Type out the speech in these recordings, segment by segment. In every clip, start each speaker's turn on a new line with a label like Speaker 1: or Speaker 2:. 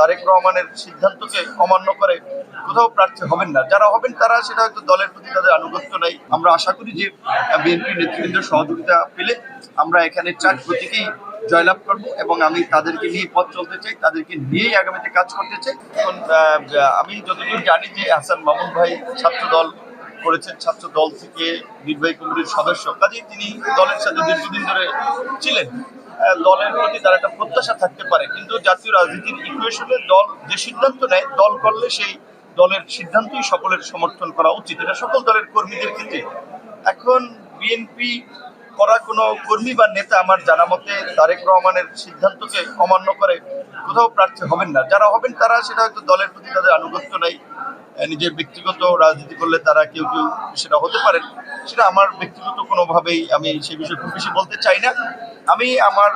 Speaker 1: তারেক রহমানের সিদ্ধান্তকে অমান্য করে কোথাও প্রার্থী হবেন না। যারা হবেন তারা সেটা হয়তো দলের প্রতি তাদের আনুগত্য নাই। আমরা আশা করি যে বিএনপি নেতৃবৃন্দের সহযোগিতা পেলে আমরা এখানে 4 প্রতীকেই জয়লাভ করব এবং আমি তাদেরকে নিয়ে পথ চলতে চাই, তাদেরকে নিয়েই আগামীতে কাজ করতে চাই। এখন আমি যতদূর জানি যে হাসান মামুন ভাই ছাত্র দল করেছেন, ছাত্র দল থেকে নির্বাহী কমিটির সদস্য, কাজেই তিনি দলের সাথে দীর্ঘদিন ধরে ছিলেন। দলের প্রতি তার একটা প্রত্যাশা থাকতে পারে, কিন্তু জাতীয় রাজনীতির ইকুয়েশনে দল যে সিদ্ধান্ত নেয়, দল করলে সেই দলের সিদ্ধান্তই সকলের সমর্থন করা উচিত, এটা সকল দলের কর্মীদের ক্ষেত্রে। এখন বিএনপি করা কোনো কর্মী বা নেতা আমার জানা মতে তারেক রহমানের সিদ্ধান্তকে অমান্য করে কোথাও প্রার্থী হবেন না। যারা হবেন তারা সেটা হয়তো দলের প্রতি তাদের আনুগত্য নাই, নিজের ব্যক্তিগত রাজনীতি করলে তারা কেউ কেউ সেটা হতে পারেন। সেটা আমার ব্যক্তিগত কোনোভাবেই আমি সে বিষয়ে খুব বেশি বলতে চাই না। আমি আমার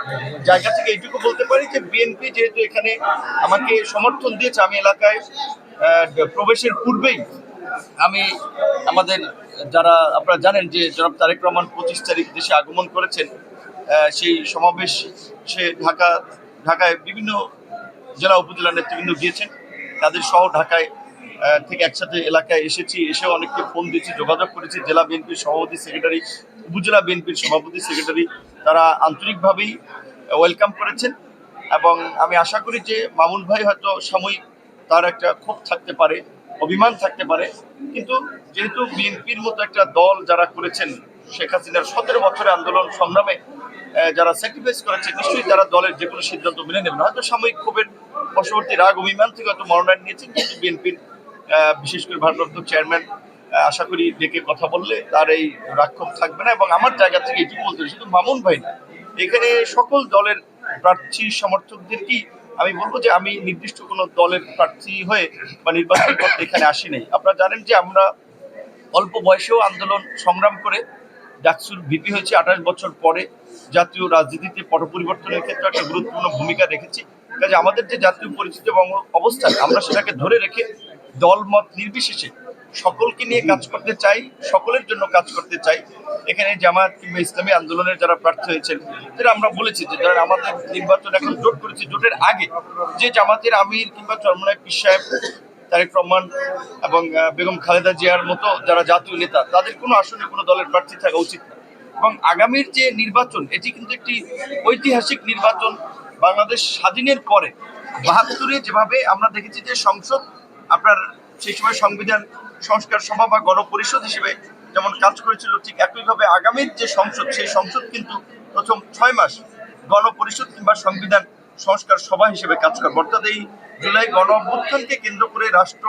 Speaker 1: জায়গা থেকে এইটুকু বলতে পারি যে বিএনপি যেহেতু এখানে আমাকে সমর্থন দিয়েছে, আমি এলাকায় প্রবেশের পূর্বেই আমি আমাদের যারা আপনারা জানেন যে জনাব তারেক রহমান 25 তারিখ দেশে আগমন করেছেন, সেই সমাবেশ সে ঢাকায় বিভিন্ন জেলা উপজেলা নেতৃবৃন্দ গিয়েছেন, তাদের সহ ঢাকায় থেকে একসাথে এলাকায় এসেও অনেককে ফোন দিয়েছি, যোগাযোগ করেছি। জেলা বিএনপির সভাপতি সেক্রেটারি, উপজেলা বিএনপির সভাপতি সেক্রেটারি তারা আন্তরিকভাবেই ওয়েলকাম করেছেন এবং আমি আশা করি যে মামুন ভাই হয়তো সাময়িক তার একটা ক্ষোভ থাকতে পারে, অভিমান থাকতে পারে, কিন্তু যেহেতু বিএনপির মতো একটা দল যারা করেছেন, শেখ হাসিনার 17 বছরের আন্দোলন সংগ্রামে যারা স্যাক্রিফাইস করেছে, নিশ্চয়ই তারা দলের যে কোনো সিদ্ধান্ত মেনে নেবেন। হয়তো সাময়িক ক্ষোভের বশবর্তী রাগ অভিমান থেকে হয়তো মনোনয়ন নিয়েছেন, কিন্তু বিএনপির বিশেষ করে ভারপ্রাপ্ত চেয়ারম্যান আশা করি ডেকে কথা বললে তার এই রাক্ষোভ থাকবে না। এবং আমার জায়গা থেকে এটুকু বলতে শুধু মামুন ভাই না, এখানে সকল দলের প্রার্থী সমর্থকদেরকেই আমি বলবো যে আমি নির্দিষ্ট কোনো দলের প্রার্থী হয়ে বা নির্বাচন করতে এখানে আসি নাই। আপনারা জানেন যে আমরা অল্প বয়সেও আন্দোলন সংগ্রাম করে ডাকসুর ভিপি হয়েছে, 28 বছর পরে জাতীয় রাজনীতিতে পট পরিবর্তনের ক্ষেত্রে একটা গুরুত্বপূর্ণ ভূমিকা রেখেছি। কাজে আমাদের যে জাতীয় পরিচিতি এবং অবস্থান, আমরা সেটাকে ধরে রেখে দল মত নির্বিশেষে সকলকে নিয়ে কাজ করতে চাই, সকলের জন্য কাজ করতে চাই। এখানে জামায়াত কিংবা ইসলামী আন্দোলনের যারা প্রার্থী হয়েছেন, যেটা আমরা বলেছি যে যারা আমাদের নির্বাচন এখন জোট করেছি, জোটের আগে যে জামাতের আমির কিংবা চরমনায় পীর সাহেব, তারেক রহমান এবং বেগম খালেদা জিয়ার মতো যারা জাতীয় নেতা, তাদের কোনো আসনে কোনো দলের প্রার্থী থাকা উচিত না। এবং আগামীর যে নির্বাচন, এটি কিন্তু একটি ঐতিহাসিক নির্বাচন। বাংলাদেশ স্বাধীনের পরে 72-এ যেভাবে আমরা দেখেছি যে সংসদ আপনার সেই সময় সংবিধান সংস্কার সভা বা গণপরিষদ হিসেবে যেমন কাজ করেছিল, ঠিক একইভাবে আগামীর যে সংসদ, সেই সংসদ কিন্তু প্রথম 6 মাস গণপরিষদ কিংবা সংবিধান সংস্কার সভা হিসেবে কাজ করবে। অর্থাৎ এই জুলাই গণ অভ্যুত্থানকে কেন্দ্র করে রাষ্ট্র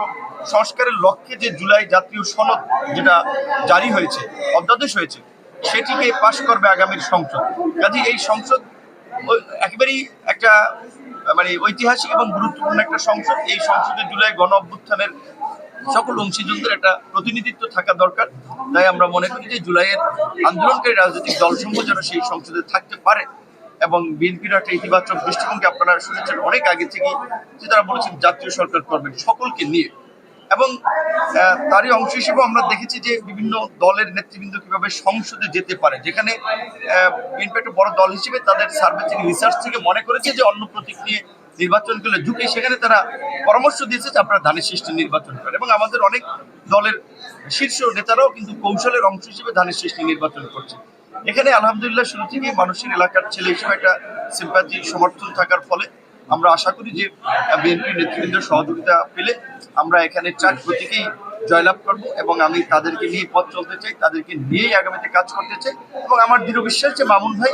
Speaker 1: সংস্কারের লক্ষ্যে যে জুলাই জাতীয় সনদ যেটা জারি হয়েছে, অধ্যাদেশ হয়েছে, সেটিকে পাশ করবে আগামীর সংসদ। কাজে এই সংসদ একেবারেই একটা মানে ঐতিহাসিক এবং গুরুত্বপূর্ণ একটা সংসদ। এই সংসদে জুলাই গণ অভ্যুত্থানের সকল অংশীজনদের একটা প্রতিনিধিত্ব থাকা দরকার। তাই আমরা মনে করি যে জুলাইয়ের আন্দোলনকারী রাজনৈতিক দলসমূহ যেন সেই সংসদে থাকতে পারে। এবং বিএনপির একটা ইতিবাচক দৃষ্টিভঙ্গি আপনারা শুনেছেন অনেক আগে থেকেই, যে তারা বলেছেন জাতীয় সরকার করবেন সকলকে নিয়ে। এবং তারই অংশ হিসেবে আমরা দেখেছি যে বিভিন্ন দলের নেতৃবৃন্দ কিভাবে সংসদে যেতে পারে, যেখানে বিএনপি একটা বড় দল হিসেবে তাদের সার্ভে থেকে, রিসার্চ থেকে মনে করেছে যে অন্য প্রতীক নিয়ে নির্বাচন করলে ঝুঁকি, সেখানে তারা পরামর্শ দিয়েছে যে আপনারা ধানের শীষে নির্বাচন করেন। এবং আমাদের অনেক দলের শীর্ষ নেতারাও কিন্তু কৌশলের অংশ হিসেবে ধানের শীষে নির্বাচন করছে। এখানে আলহামদুলিল্লাহ শুরু থেকেই মানুষের এলাকার ছেলে হিসেবে একটা সিম্প্যাথি, সমর্থন থাকার ফলে আমরা আশা করি যে বিএনপি নেতৃবৃন্দের সহযোগিতা পেলে আমরা এখানে 4 প্রতীকেই জয়লাভ করব এবং আমি তাদেরকে নিয়ে পথ চলতে চাই, তাদেরকে নিয়েই আগামীতে কাজ করতে চাই। এবং আমার দৃঢ় বিশ্বাস যে মামুন ভাই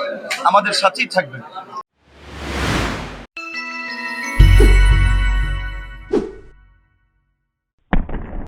Speaker 1: আমাদের সাথেই থাকবেন।